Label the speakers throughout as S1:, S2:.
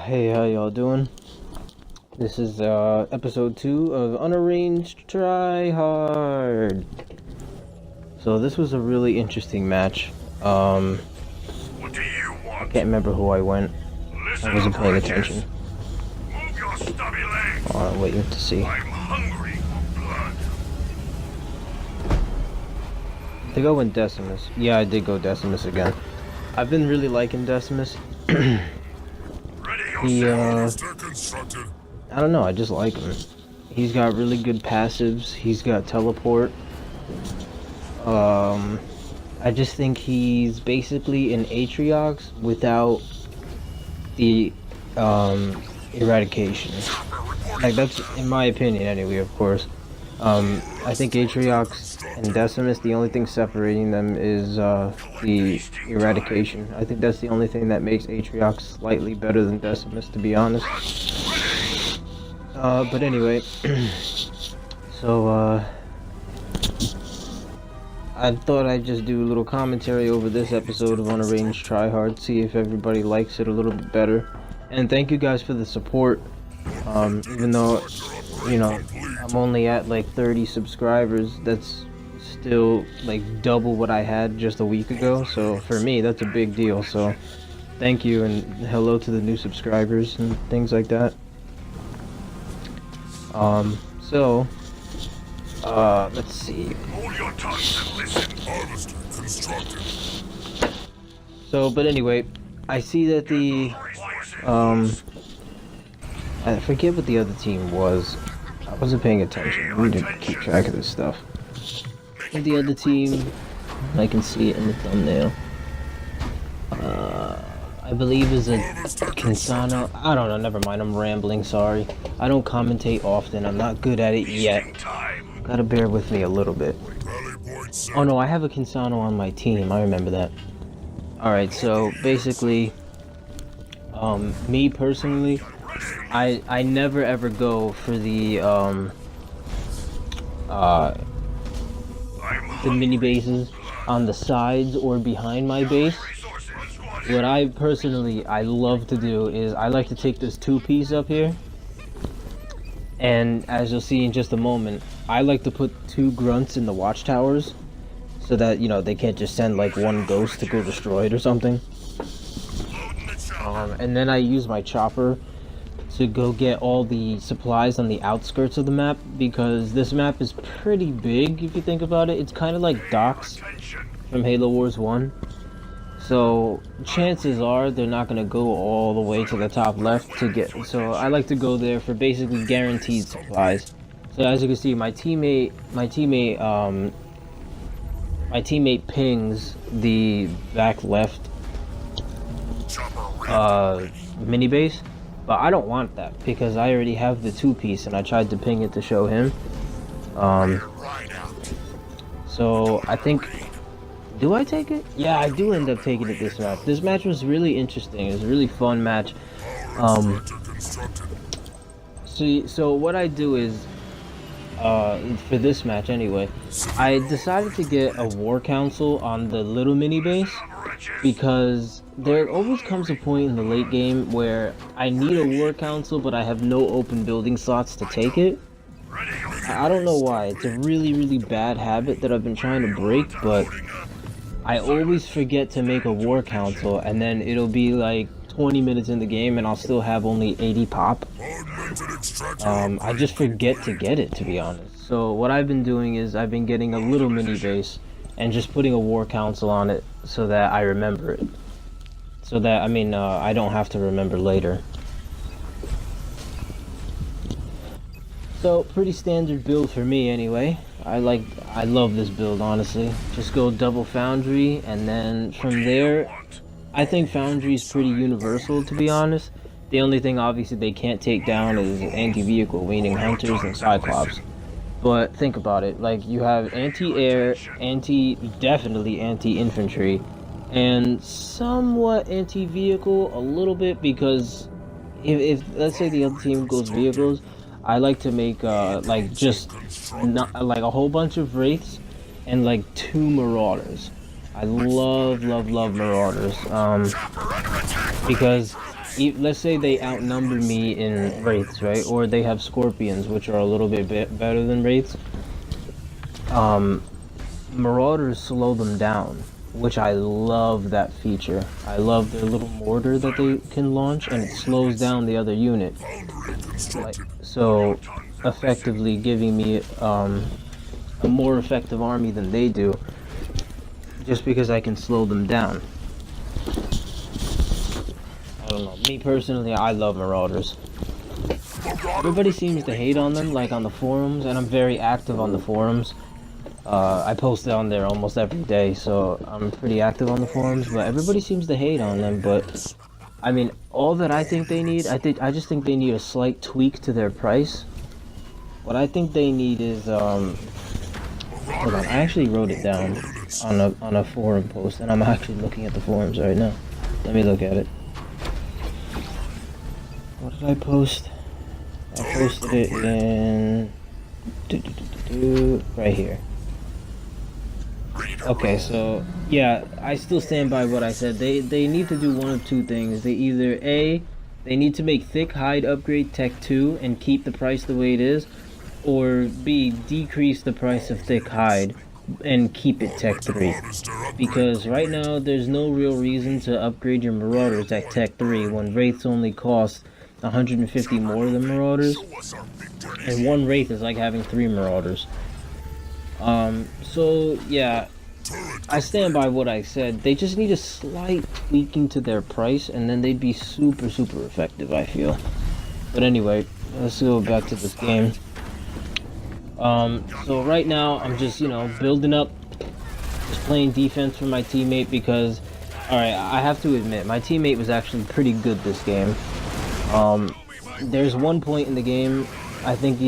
S1: Hey, how y'all doing? This is episode 2 of Unarranged Try Hard. So this was a really interesting match.
S2: What do you want?
S1: I can't remember who I went. I wasn't paying attention.
S2: Move your stubby legs.
S1: I'm waiting to see.
S2: I'm hungry for blood.
S1: I think I went Decimus. Yeah, I did go Decimus again. I've been really liking Decimus.
S2: Ready
S1: He,
S2: constructed.
S1: I don't know, I just like him. He's got really good passives. He's got teleport. I just think he's basically an Atriox without the eradication. Like, that's in my opinion anyway, of course. I think Atriox and Decimus, the only thing separating them is the eradication. I think that's the only thing that makes Atriox slightly better than Decimus, to be honest. But anyway, so I thought I'd just do a little commentary over this episode of Unarranged Try Hard, see if everybody likes it a little bit better. And thank you guys for the support. Even though, you know, I'm only at like 30 subscribers, that's still like double what I had just a week ago. So for me, that's a big deal. So thank you, and hello to the new subscribers and things like that. Let's see.
S2: Hold your tongues and listen. Harvester constructed.
S1: So, but anyway, I see that the, I forget what the other team was. I wasn't paying attention. We need to keep track of this stuff. And the other team, I can see it in the thumbnail. I believe is a Kinsano. I don't know, never mind, I'm rambling, sorry. I don't commentate often, I'm not good at it yet. Gotta bear with me a little bit. Oh no, I have a Kinsano on my team, I remember that. Alright, so basically, me personally, I never ever go for the mini bases on the sides or behind my base. What I love to do is I like to take this two-piece up here, and as you'll see in just a moment, I like to put 2 grunts in the watchtowers so that, you know, they can't just send like one ghost to go destroy it or something. And then I use my chopper to go get all the supplies on the outskirts of the map, because this map is pretty big if you think about it. It's kind of like Docks from Halo Wars 1. So chances are they're not going to go all the way to the top left to get, so I like to go there for basically guaranteed supplies. So as you can see, my teammate pings the back left mini base, but I don't want that because I already have the 2-piece and I tried to ping it to show him. So I think, do I take it? Yeah, I do end up taking it this match. This match was really interesting. It was a really fun match. So what I do is, for this match anyway, I decided to get a war council on the little mini base, because there always comes a point in the late game where I need a war council but I have no open building slots to take it. I don't know why. It's a really bad habit that I've been trying to break, but I always forget to make a war council, and then it'll be like 20 minutes in the game and I'll still have only 80 pop. I just forget to get it, to be honest. So what I've been doing is I've been getting a little mini base and just putting a war council on it so that I remember it. So that, I mean, I don't have to remember later. So, pretty standard build for me anyway. I love this build, honestly. Just go double Foundry, and then from there, I think Foundry is pretty universal, to be honest. The only thing obviously they can't take down is anti-vehicle, meaning Hunters and Cyclops. But think about it, like, you have anti-air, definitely anti-infantry, and somewhat anti-vehicle a little bit, because if let's say the other team goes vehicles, I like to make like just not like a whole bunch of wraiths and like 2 marauders. I love Marauders, because let's say they outnumber me in wraiths, right? Or they have scorpions, which are a little bit better than wraiths. Um, Marauders slow them down, which I love that feature. I love their little mortar that they can launch, and it slows down the other unit. Like, so effectively giving me a more effective army than they do, just because I can slow them down. I don't know. Me personally, I love Marauders. Everybody seems to hate on them, like on the forums, and I'm very active on the forums. I post on there almost every day, so I'm pretty active on the forums, but everybody seems to hate on them. But I mean, all that I think they need, I just think they need a slight tweak to their price. What I think they need is hold on, I actually wrote it down on a forum post, and I'm actually looking at the forums right now. Let me look at it. What did I post? I posted it in right here. Okay, so yeah, I still stand by what I said. They need to do one of two things. They either they need to make thick hide upgrade tech 2 and keep the price the way it is, or B, decrease the price of thick hide and keep it tech 3. Because right now there's no real reason to upgrade your Marauders at tech 3 when Wraiths only cost 150 more than Marauders, and one Wraith is like having 3 Marauders. So yeah, I stand by what I said. They just need a slight tweaking to their price, and then they'd be super effective, I feel. But anyway, let's go back to this game. So right now I'm just, you know, building up, just playing defense for my teammate because, alright, I have to admit, my teammate was actually pretty good this game. There's one point in the game, I think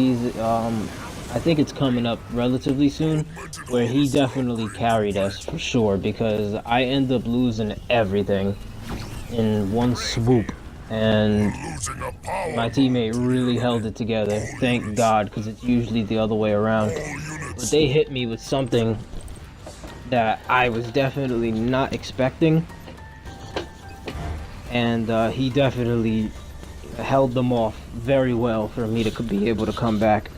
S1: I think it's coming up relatively soon, where he definitely carried us for sure, because I end up losing everything in one swoop, and my teammate really held it together, thank God, because it's usually the other way around. But they hit me with something that I was definitely not expecting, and he definitely held them off very well for me to be able to come back.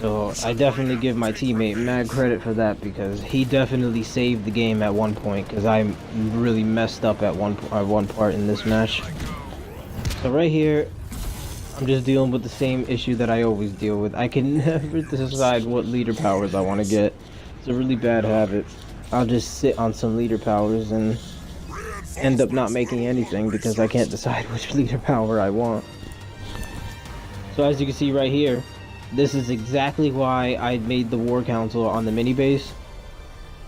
S1: So I definitely give my teammate mad credit for that, because he definitely saved the game at one point, because I really messed up at one part in this match. So right here, I'm just dealing with the same issue that I always deal with. I can never decide what leader powers I want to get. It's a really bad habit. I'll just sit on some leader powers and end up not making anything because I can't decide which leader power I want. So as you can see right here, this is exactly why I made the War Council on the mini base.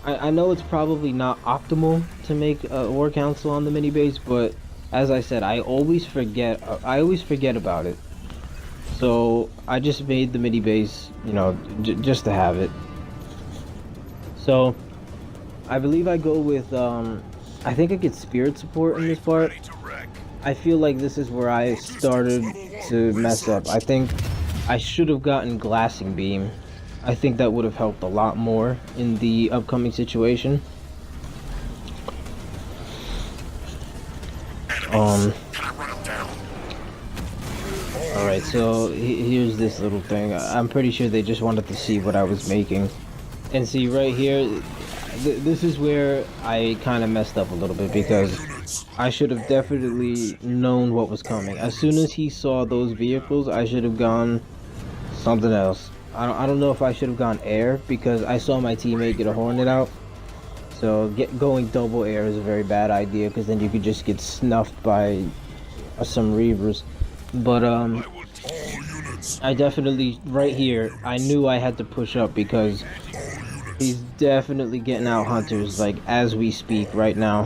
S1: I know it's probably not optimal to make a War Council on the mini base, but as I said, I always forget about it. So I just made the mini base, you know, just to have it. So I believe I go with I think I get spirit support in this part. I feel like this is where I started to mess up. I think I should have gotten glassing beam. I think that would have helped a lot more in the upcoming situation. Alright, so here's this little thing. I'm pretty sure they just wanted to see what I was making. And see right here, this is where I kind of messed up a little bit, because I should have definitely known what was coming. As soon as he saw those vehicles, I should have gone something else. I don't know if I should have gone air, because I saw my teammate get a Hornet out. So going double air is a very bad idea, because then you could just get snuffed by some Reavers. But I definitely, right here, I knew I had to push up, because he's definitely getting out hunters, like, as we speak right now.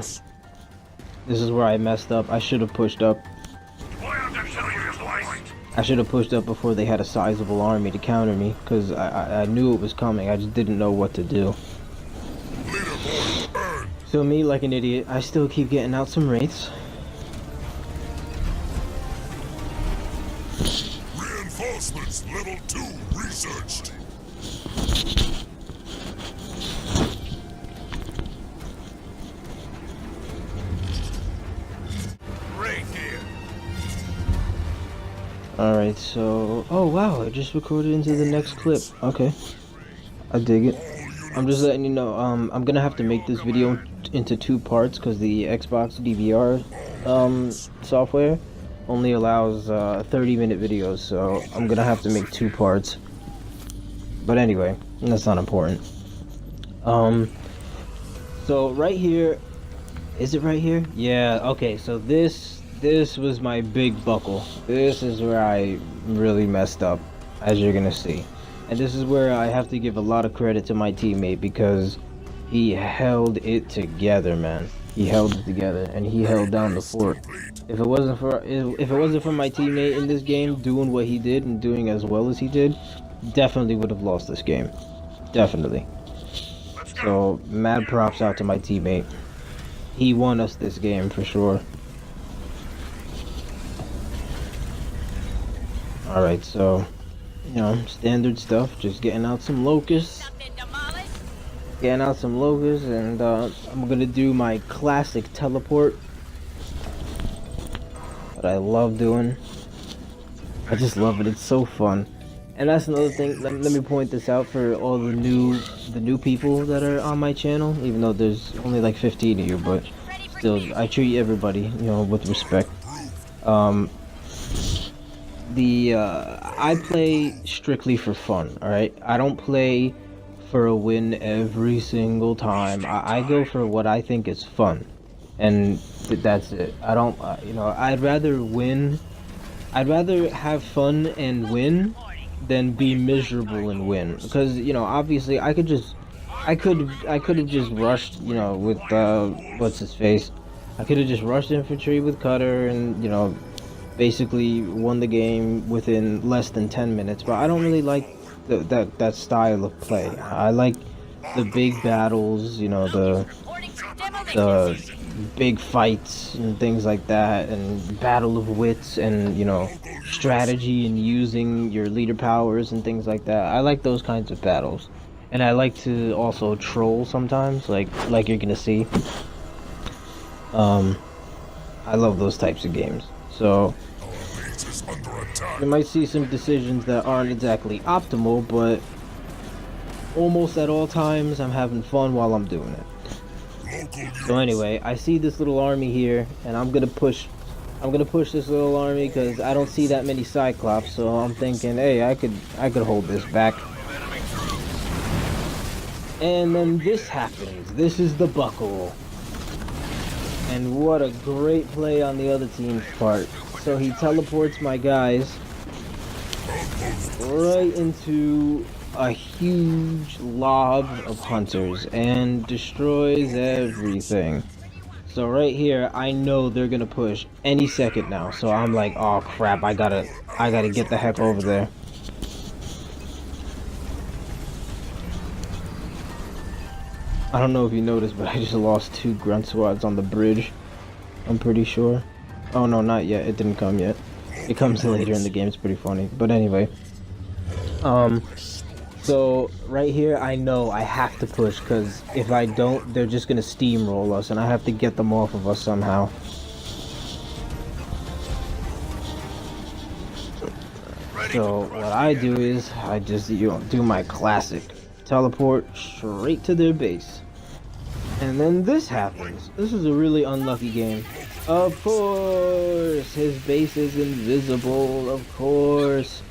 S1: This is where I messed up. I should have pushed up. I should have pushed up before they had a sizable army to counter me, because I knew it was coming. I just didn't know what to do. So me, like an idiot, I still keep getting out some wraiths.
S2: Reinforcements level 2 researched.
S1: Alright, so... Oh, wow, it just recorded into the next clip. Okay, I dig it. I'm just letting you know, I'm gonna have to make this video into 2 parts because the Xbox DVR, software only allows, 30-minute videos, so I'm gonna have to make 2 parts. But anyway, that's not important. So right here, is it right here? Yeah, okay, so this was my big buckle. This is where I really messed up, as you're gonna see. And this is where I have to give a lot of credit to my teammate because he held it together, man. He held it together and he held down the fort. If it wasn't for my teammate in this game doing what he did and doing as well as he did, definitely would have lost this game. Definitely. So, mad props out to my teammate. He won us this game for sure. Alright, so, you know, standard stuff. Just getting out some locusts. Getting out some locusts, and I'm gonna do my classic teleport that I love doing. I just love it. It's so fun. And that's another thing. Let me point this out for all the new people that are on my channel. Even though there's only like 15 of you, but still, I treat everybody, you know, with respect. I play strictly for fun. All right, I don't play for a win every single time. I go for what I think is fun, and that's it. I don't, you know, I'd rather win. I'd rather have fun and win than be miserable and win. Because, you know, obviously I could have just rushed, you know, with what's his face. I could have just rushed infantry with Cutter and, you know, basically won the game within less than 10 minutes. But I don't really like that style of play. I like the big battles, you know, the big fights and things like that, and battle of wits, and, you know, strategy and using your leader powers and things like that. I like those kinds of battles, and I like to also troll sometimes, like you're gonna see. I love those types of games. So you might see some decisions that aren't exactly optimal, but almost at all times I'm having fun while I'm doing it. So anyway, I see this little army here, and I'm gonna push this little army because I don't see that many Cyclops. So I'm thinking, hey, I could hold this back. And then this happens. This is the buckle. And what a great play on the other team's part. So he teleports my guys right into a huge lob of hunters and destroys everything. So right here, I know they're gonna push any second now. So I'm like, oh crap, I gotta get the heck over there. I don't know if you noticed, but I just lost 2 grunt squads on the bridge. I'm pretty sure. Oh no, not yet. It didn't come yet. It comes later in the game. It's pretty funny. But anyway. So right here, I know I have to push, because if I don't, they're just gonna steamroll us, and I have to get them off of us somehow. So what I do is I just, you know, do my classic teleport straight to their base, and then this happens. This is a really unlucky game. Of course, his base is invisible. Of course.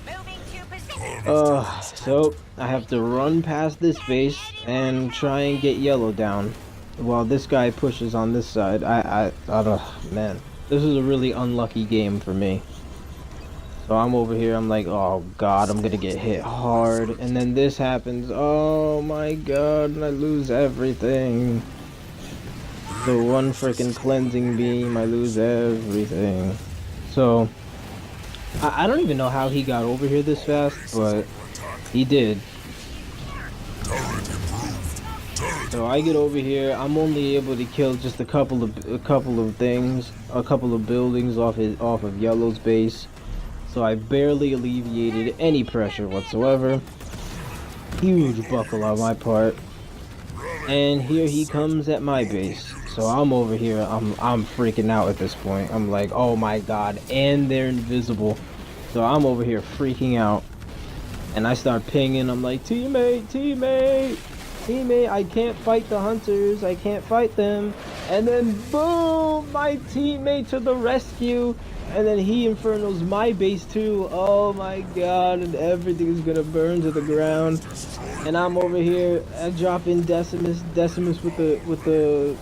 S1: So I have to run past this base and try and get yellow down while this guy pushes on this side. I don't, man, this is a really unlucky game for me. So I'm over here, I'm like, oh god, I'm gonna get hit hard, and then this happens. Oh my god, and I lose everything. The one freaking cleansing beam, I lose everything. So I don't even know how he got over here this fast, but he did. So I get over here. I'm only able to kill just a couple of things, a couple of buildings off of Yellow's base. So I barely alleviated any pressure whatsoever. Huge buckle on my part. And here he comes at my base. So I'm over here. I'm freaking out at this point. I'm like, oh my god, and they're invisible. So I'm over here freaking out, and I start pinging. I'm like, teammate, teammate, teammate, I can't fight the hunters. I can't fight them. And then boom, my teammate to the rescue. And then he infernos my base too. Oh my god, and everything is gonna burn to the ground. And I'm over here, I drop in Decimus with the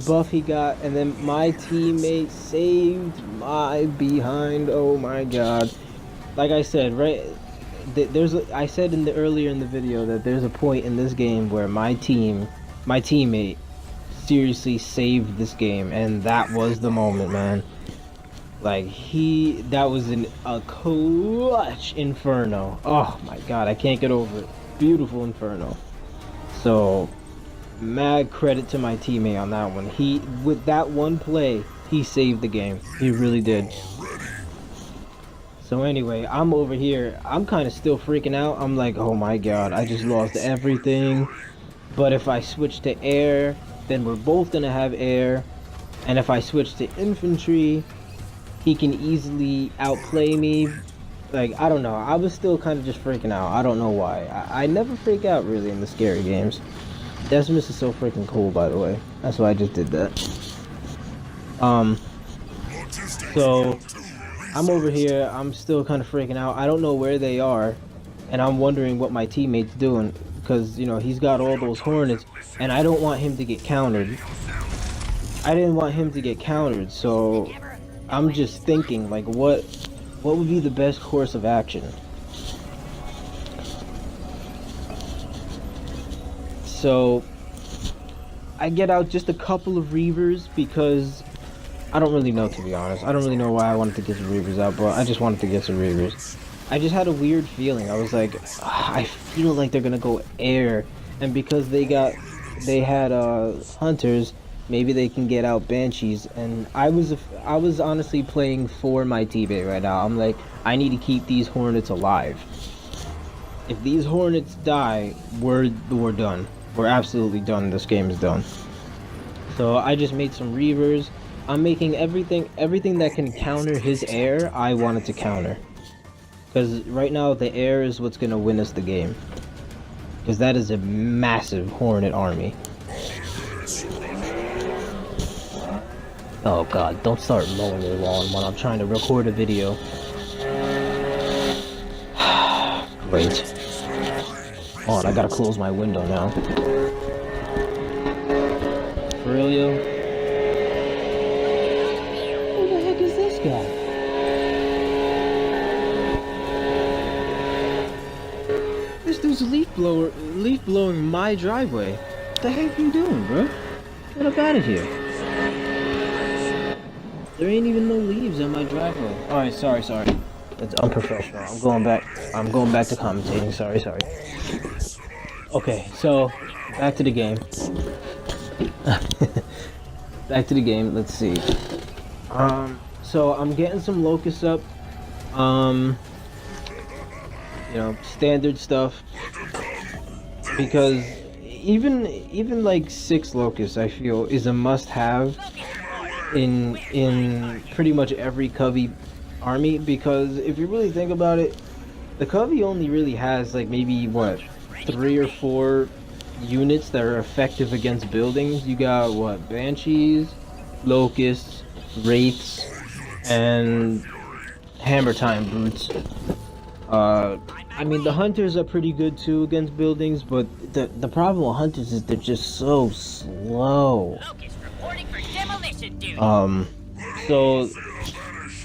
S1: buff he got, and then my teammate saved my behind. Oh my god. Like I said, right, I said earlier in the video that there's a point in this game where my teammate seriously saved this game, and that was the moment, man. Like, that was a clutch inferno. Oh my god, I can't get over it. Beautiful inferno. So, mad credit to my teammate on that one. With that one play, he saved the game. He really did. So anyway, I'm over here. I'm kind of still freaking out. I'm like, oh my god, I just lost everything. But if I switch to air, then we're both gonna have air. And if I switch to infantry, he can easily outplay me. Like, I don't know. I was still kind of just freaking out. I don't know why. I never freak out really in the scary games. Decimus is so freaking cool, by the way. That's why I just did that. So I'm over here. I'm still kind of freaking out. I don't know where they are, and I'm wondering what my teammate's doing, because, you know, he's got all those hornets, and I don't want him to get countered. I didn't want him to get countered, so I'm just thinking, like, what would be the best course of action? So I get out just a couple of Reavers because I don't really know, to be honest. I don't really know why I wanted to get some Reavers out, but I just wanted to get some Reavers. I just had a weird feeling. I was like, I feel like they're gonna go air, and because they had hunters, maybe they can get out banshees. And I was honestly playing for my teammate right now. I'm like, I need to keep these hornets alive. If these hornets die, we're done. We're absolutely done. This game is done. So I just made some Reavers. I'm making everything that can counter his air, I wanted to counter. Because right now the air is what's gonna win us the game. Because that is a massive hornet army. Oh god, don't start mowing your lawn when I'm trying to record a video. Great. Hold on, I gotta close my window now. For real, yo? Who the heck is this guy? This dude's leaf blowing my driveway. What the heck are you doing, bro? Get up out of here. There ain't even no leaves on my driveway. Alright, sorry. That's unprofessional. I'm going back to commentating. Sorry. Okay, so back to the game. Back to the game. Let's see. So I'm getting some locusts up. You know, standard stuff. Because even like 6 locusts, I feel, is a must-have in pretty much every Covey army. Because if you really think about it, the Covey only really has like maybe what, 3 or 4 units that are effective against buildings. You got what, banshees, locusts, wraiths, and hammer time brutes. I mean, the hunters are pretty good too against buildings, but the problem with hunters is they're just so slow. So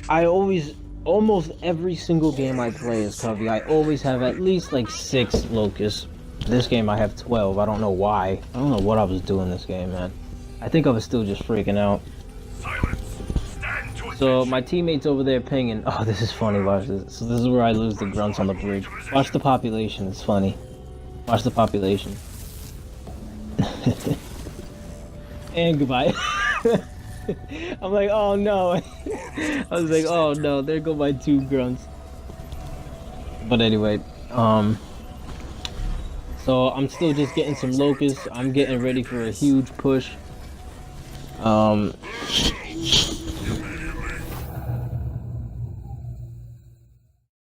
S1: I almost every single game I play as Covey, I always have at least like 6 locusts. This game I have 12. I don't know why. I don't know what I was doing this game, man. I think I was still just freaking out. So my teammate's over there pinging. Oh, this is funny. Watch this. So this is where I lose the grunts on the bridge. Watch the population. It's funny. Watch the population. And goodbye. I'm like, oh no. I was like, oh no, there go my 2 grunts. But anyway, so I'm still just getting some locusts. I'm getting ready for a huge push.